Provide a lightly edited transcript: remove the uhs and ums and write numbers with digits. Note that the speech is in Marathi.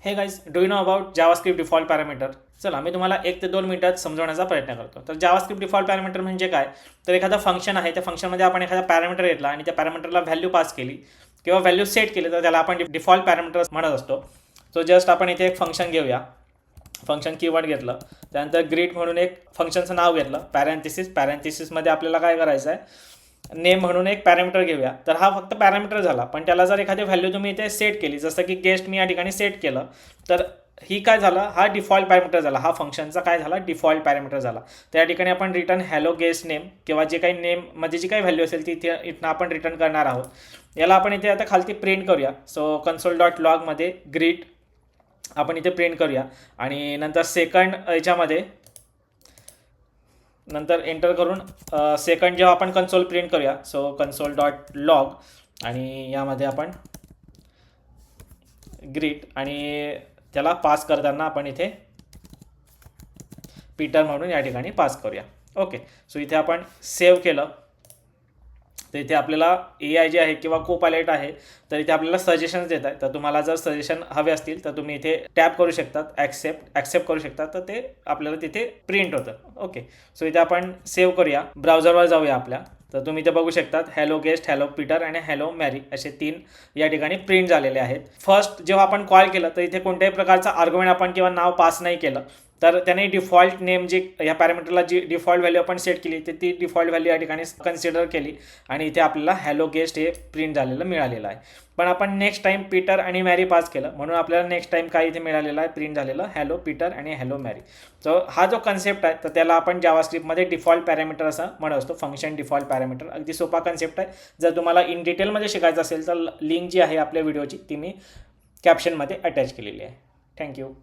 Hey guys, do you know about JavaScript default parameter? चला मी तुम्हाला 1 ते 2 मिनिटात समजवण्याचा प्रयत्न करतो. तर जावास्क्रिप्ट डिफॉल्ट पॅरामीटर म्हणजे काय? तर एखादा फंक्शन आहे, त्या फंक्शनमध्ये आपण एखादा पॅरामीटर घेतला आणि त्या पॅरामीटरला व्हॅल्यू पास केली किंवा व्हॅल्यू सेट केली, तर त्याला आपण डिफॉल्ट पॅरामीटर म्हणत असतो. सो जस्ट आपण इथे एक फंक्शन घेऊया. फंक्शन कीवर्ड घेतलं, त्यानंतर ग्रीट म्हणून एक फंक्शनचं नाव घेतलं, पॅरेंथिसिसमध्ये आपल्याला काय करायचं आहे, नेम म्हणून एक पॅरामीटर घेऊया. तर हा फक्त पॅरामीटर झाला, पण त्याला जर एखादी व्हॅल्यू तुम्ही इथे सेट केली, जसं की गेस्ट मी या ठिकाणी सेट केलं, तर ही काय झालं, हा डिफॉल्ट पॅरामीटर झाला. हा फंक्शनचा काय झाला, डिफॉल्ट पॅरामीटर झाला. त्या ठिकाणी आपण रिटर्न हॅलो गेस्ट नेम किंवा जे काही नेममध्ये जी काही व्हॅल्यू असेल ती इथं आपण रिटर्न करणार आहोत. याला आपण इथे आता खालती प्रिंट करूया. सो console.log मध्ये ग्रीट आपण इथे प्रिंट करूया आणि नंतर सेकंड याच्यामध्ये नंतर एंटर करून सेकंड जेव्हा आपण कन्सोल प्रिंट करूया, सो console.log आणि यामध्ये आपण ग्रीट आणि त्याला पास करताना आपण इथे पीटर म्हणून या ठिकाणी पास करूया. ओके, सो इथे आपण सेव्ह केलं. तर इथे आपल्याला AI जे आहे किंवा कोपायलट आहे, तर इथे आपल्याला सजेशन्स देत आहे. तर तुम्हाला जर सजेशन हवे असतील तर तुम्ही इथे टॅप करू शकतात, ॲक्सेप्ट करू शकतात, तर ते आपल्याला तिथे प्रिंट होतं. ओके, सो इथे आपण सेव्ह करूया. ब्राउझरवर जाऊया आपल्या. तर तुम्ही इथे बघू शकतात हॅलो गेस्ट, हॅलो पीटर आणि हॅलो मॅरी असे 3 या ठिकाणी प्रिंट झालेले आहेत. फर्स्ट जेव्हा आपण कॉल केलं तर इथे कोणत्याही प्रकारचा आर्ग्युमेंट आपण किंवा नाव पास नाही केलं, तर त्याने डिफॉल्ट नेम जी या पॅरामीटरला जी डिफॉल्ट व्हॅल्यू आपण सेट केली तर ती डिफॉल्ट व्हॅल्यू या ठिकाणी कन्सिडर केली आणि इथे आपल्याला हॅलो गेस्ट हे प्रिंट झालेलं मिळालेलं आहे. पण आपण नेक्स्ट टाइम पीटर आणि मॅरी पास केलं, म्हणून आपल्याला नेक्स्ट टाइम काय इथे मिळालेलं आहे, प्रिंट झालेलं हॅलो पीटर आणि हॅलो मॅरी. सो हा जो कन्सेप्ट आहे तर त्याला आपण जावास्क्रिप्टमध्ये डिफॉल्ट पॅरामीटर असं म्हणत असतो, फंक्शन डिफॉल्ट पॅरामीटर. अगदी सोपा कन्सेप्ट आहे. जर तुम्हाला इन डिटेलमध्ये शिकायचं असेल तर लिंक जी आहे आपल्या व्हिडिओची ती मी कॅप्शनमध्ये अटॅच केलेली आहे. थँक्यू.